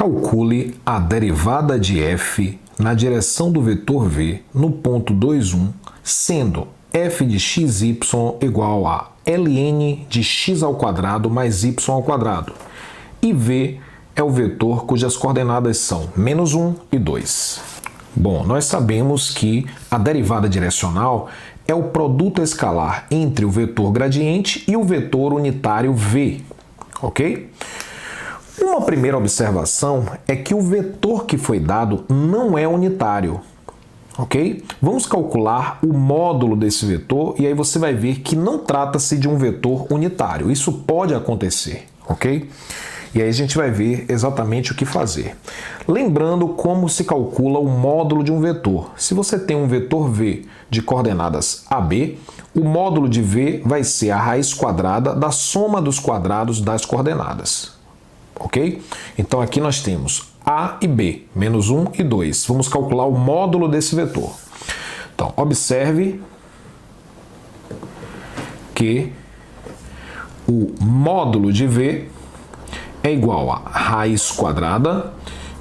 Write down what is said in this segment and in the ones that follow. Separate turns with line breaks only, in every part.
Calcule a derivada de f na direção do vetor v no ponto 2,1, sendo f de xy igual a ln de x ao quadrado mais y ao quadrado, e v é o vetor cujas coordenadas são -1 e 2. Bom, nós sabemos que a derivada direcional é o produto escalar entre o vetor gradiente e o vetor unitário v, ok? Uma primeira observação é que o vetor que foi dado não é unitário, ok? Vamos calcular o módulo desse vetor e aí você vai ver que não trata-se de um vetor unitário. Isso pode acontecer, ok? E aí a gente vai ver exatamente o que fazer. Lembrando como se calcula o módulo de um vetor. Se você tem um vetor v de coordenadas AB, o módulo de v vai ser a raiz quadrada da soma dos quadrados das coordenadas. Ok? Então aqui nós temos A e B, -1 e 2. Vamos calcular o módulo desse vetor. Então, observe que o módulo de V é igual a raiz quadrada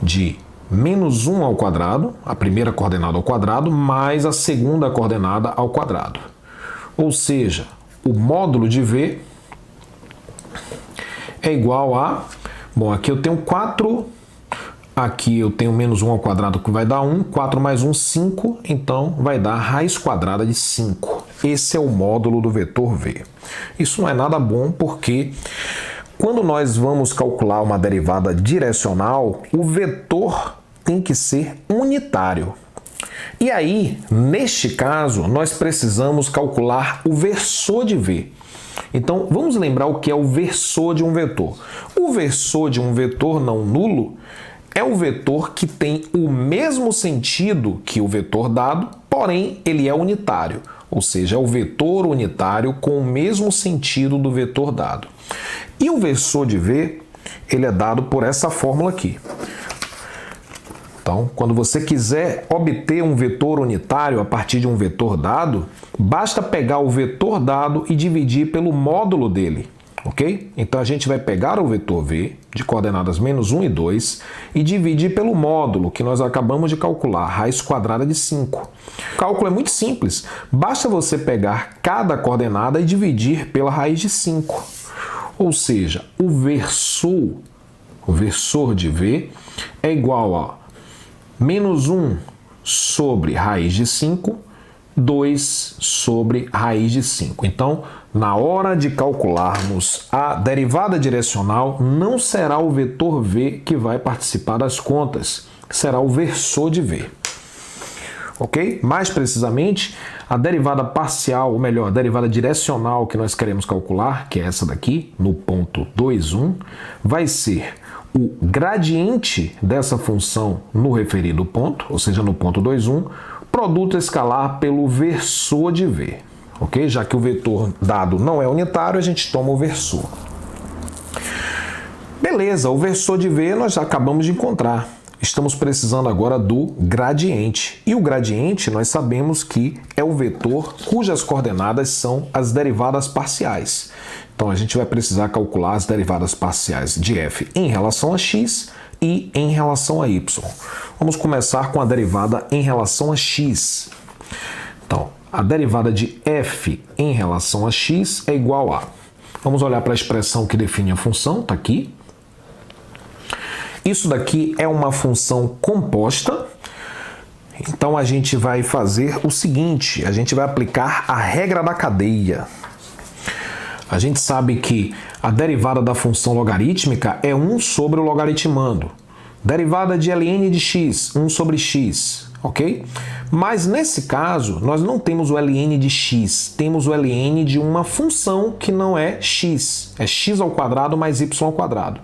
de -1 ao quadrado, a primeira coordenada ao quadrado, mais a segunda coordenada ao quadrado. Ou seja, o módulo de V é igual a... Bom, aqui eu tenho 4, aqui eu tenho -1 ao quadrado que vai dar 1, 4 mais 1, 5, então vai dar raiz quadrada de 5. Esse é o módulo do vetor V. Isso não é nada bom porque quando nós vamos calcular uma derivada direcional, o vetor tem que ser unitário. E aí, neste caso, nós precisamos calcular o versor de V. Então, vamos lembrar o que é o versor de um vetor. O versor de um vetor não nulo é o vetor que tem o mesmo sentido que o vetor dado, porém ele é unitário, ou seja, é o vetor unitário com o mesmo sentido do vetor dado. E o versor de V, ele é dado por essa fórmula aqui. Então, quando você quiser obter um vetor unitário a partir de um vetor dado, basta pegar o vetor dado e dividir pelo módulo dele, ok? Então, a gente vai pegar o vetor V, de coordenadas -1 e 2, e dividir pelo módulo que nós acabamos de calcular, raiz quadrada de 5. O cálculo é muito simples, basta você pegar cada coordenada e dividir pela raiz de 5. Ou seja, o versor de V é igual a -1 sobre raiz de 5, 2 sobre raiz de 5. Então, na hora de calcularmos a derivada direcional, não será o vetor V que vai participar das contas, será o versor de V. Ok? Mais precisamente, a derivada parcial, ou melhor, a derivada direcional que nós queremos calcular, que é essa daqui, no ponto 2,1, vai ser o gradiente dessa função no referido ponto, ou seja, no ponto 2,1, produto escalar pelo versor de V. Ok? Já que o vetor dado não é unitário, a gente toma o versor. Beleza, o versor de V nós já acabamos de encontrar. Estamos precisando agora do gradiente. E o gradiente nós sabemos que é o vetor cujas coordenadas são as derivadas parciais. Então a gente vai precisar calcular as derivadas parciais de f em relação a x e em relação a y. Vamos começar com a derivada em relação a x. Então, a derivada de f em relação a x é igual a... Vamos olhar para a expressão que define a função, está aqui. Isso daqui é uma função composta, então a gente vai fazer o seguinte, a gente vai aplicar a regra da cadeia. A gente sabe que a derivada da função logarítmica é 1 sobre o logaritmando. Derivada de ln de x, 1 sobre x, ok? Mas nesse caso, nós não temos o ln de x, temos o ln de uma função que não é x, é x ao quadrado mais y ao quadrado.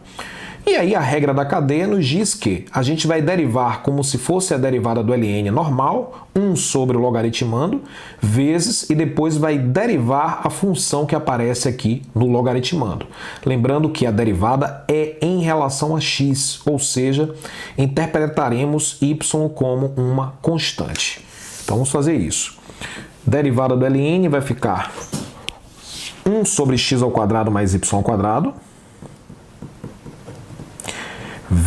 E aí a regra da cadeia nos diz que a gente vai derivar como se fosse a derivada do ln normal, 1 sobre o logaritmando, vezes, e depois vai derivar a função que aparece aqui no logaritmando. Lembrando que a derivada é em relação a x, ou seja, interpretaremos y como uma constante. Então vamos fazer isso. Derivada do ln vai ficar 1 sobre x ao quadrado mais y ao quadrado,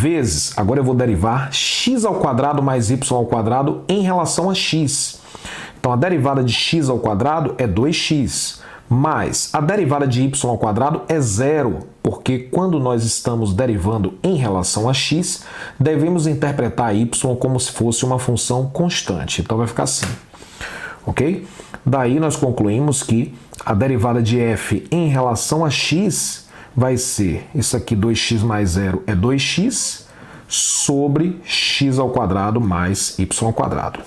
vezes, agora eu vou derivar x ao quadrado mais y ao quadrado em relação a x. Então, a derivada de x ao quadrado é 2x, mais a derivada de y ao quadrado é zero, porque quando nós estamos derivando em relação a x, devemos interpretar y como se fosse uma função constante. Então, vai ficar assim, ok? Daí, nós concluímos que a derivada de f em relação a x vai ser, isso aqui 2x mais 0 é 2x, sobre x ao quadrado mais y ao quadrado.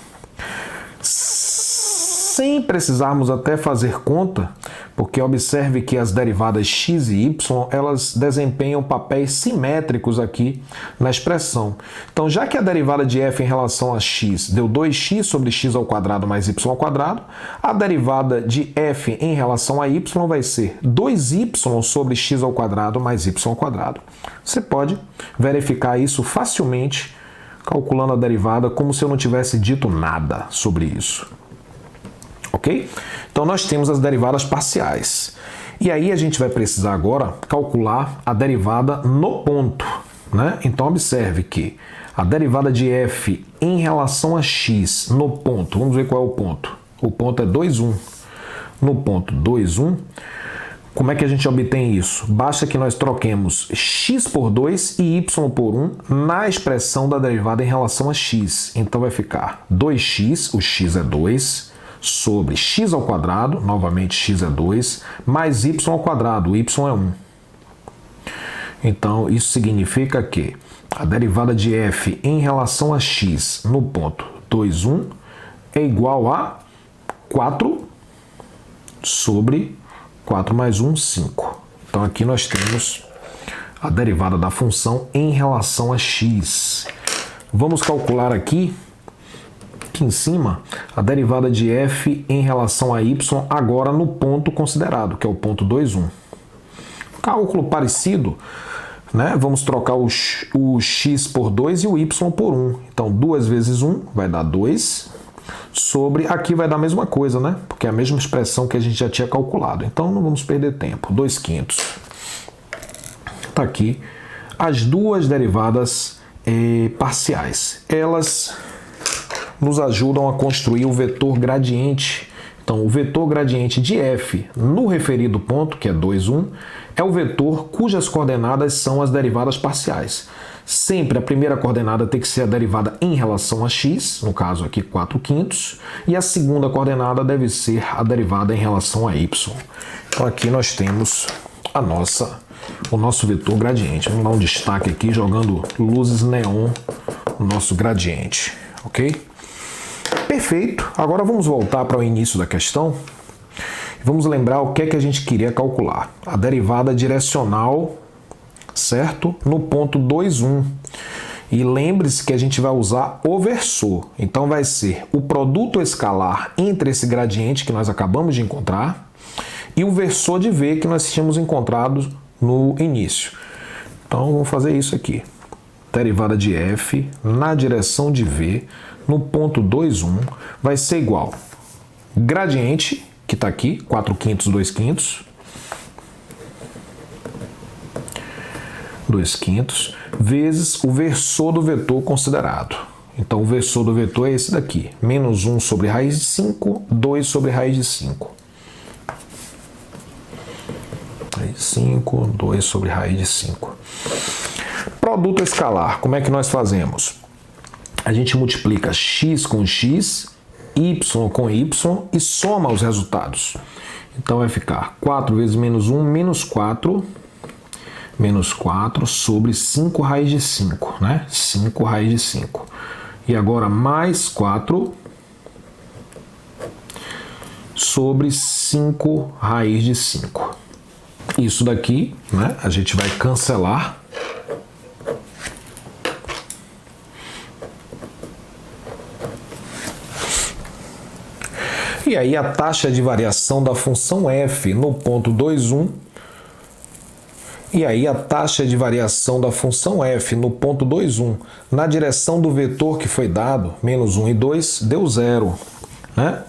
Sem precisarmos até fazer conta, porque observe que as derivadas x e y, elas desempenham papéis simétricos aqui na expressão. Então, já que a derivada de f em relação a x deu 2x sobre x ao quadrado mais y ao quadrado, a derivada de f em relação a y vai ser 2y sobre x ao quadrado mais y ao quadrado. Você pode verificar isso facilmente calculando a derivada como se eu não tivesse dito nada sobre isso. Ok? Então, nós temos as derivadas parciais. E aí, a gente vai precisar agora calcular a derivada no ponto, né? Então, observe que a derivada de f em relação a x no ponto, vamos ver qual é o ponto. O ponto é 2, 1. No ponto 2, 1, como é que a gente obtém isso? Basta que nós troquemos x por 2 e y por 1 na expressão da derivada em relação a x. Então, vai ficar 2x, o x é 2, sobre x ao quadrado, novamente x é 2, mais y ao quadrado, o y é 1. Então, isso significa que a derivada de f em relação a x no ponto 2, 1 é igual a 4 sobre 4 mais 1, 5. Então, aqui nós temos a derivada da função em relação a x. Vamos calcular aqui em cima, a derivada de f em relação a y agora no ponto considerado, que é o ponto 2, 1. Cálculo parecido, né? Vamos trocar o x por 2 e o y por 1. Então, 2 vezes 1 vai dar 2, sobre, aqui vai dar a mesma coisa, né? Porque é a mesma expressão que a gente já tinha calculado. Então, não vamos perder tempo. 2/5. Está aqui as duas derivadas parciais. Elas nos ajudam a construir o vetor gradiente. Então, o vetor gradiente de f no referido ponto, que é 2, 1, é o vetor cujas coordenadas são as derivadas parciais. Sempre a primeira coordenada tem que ser a derivada em relação a x, no caso aqui 4/5, e a segunda coordenada deve ser a derivada em relação a y. Então, aqui nós temos o nosso vetor gradiente. Vamos dar um destaque aqui, jogando luzes neon no nosso gradiente, ok? Perfeito. Agora vamos voltar para o início da questão. Vamos lembrar o que é que a gente queria calcular. A derivada direcional, certo? No ponto 2, 1. E lembre-se que a gente vai usar o versor. Então vai ser o produto escalar entre esse gradiente que nós acabamos de encontrar e o versor de v que nós tínhamos encontrado no início. Então vamos fazer isso aqui. Derivada de f na direção de v no ponto 2, 1 vai ser igual gradiente, que está aqui, 4/5, 2/5, 2/5, vezes o versor do vetor considerado. Então, o versor do vetor é esse daqui, menos 1 sobre raiz de 5, 2 sobre raiz de 5. Raiz de 5, 2 sobre raiz de 5. Produto escalar, como é que nós fazemos? A gente multiplica x com x, y com y e soma os resultados. Então, vai ficar 4 vezes menos 1, menos 4 sobre 5 raiz de 5, né? 5 raiz de 5. E agora, mais 4 sobre 5 raiz de 5. Isso daqui, né? A gente vai cancelar. E aí, a taxa de variação da função f no ponto 2, 1. E aí, a taxa de variação da função f no ponto 2, 1, na direção do vetor que foi dado, menos 1 e 2, deu 0. Né?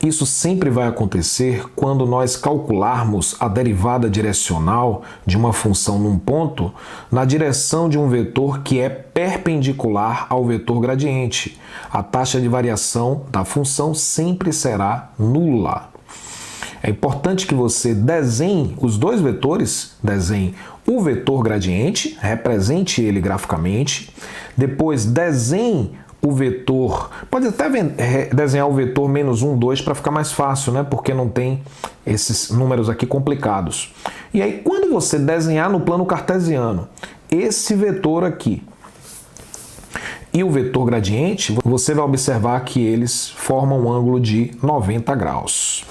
Isso sempre vai acontecer quando nós calcularmos a derivada direcional de uma função num ponto na direção de um vetor que é perpendicular ao vetor gradiente. A taxa de variação da função sempre será nula. É importante que você desenhe os dois vetores, desenhe o vetor gradiente, represente ele graficamente, depois desenhe o vetor, pode até desenhar o vetor menos 1, 2 para ficar mais fácil, né? Porque não tem esses números aqui complicados. E aí, quando você desenhar no plano cartesiano esse vetor aqui e o vetor gradiente, você vai observar que eles formam um ângulo de 90 graus.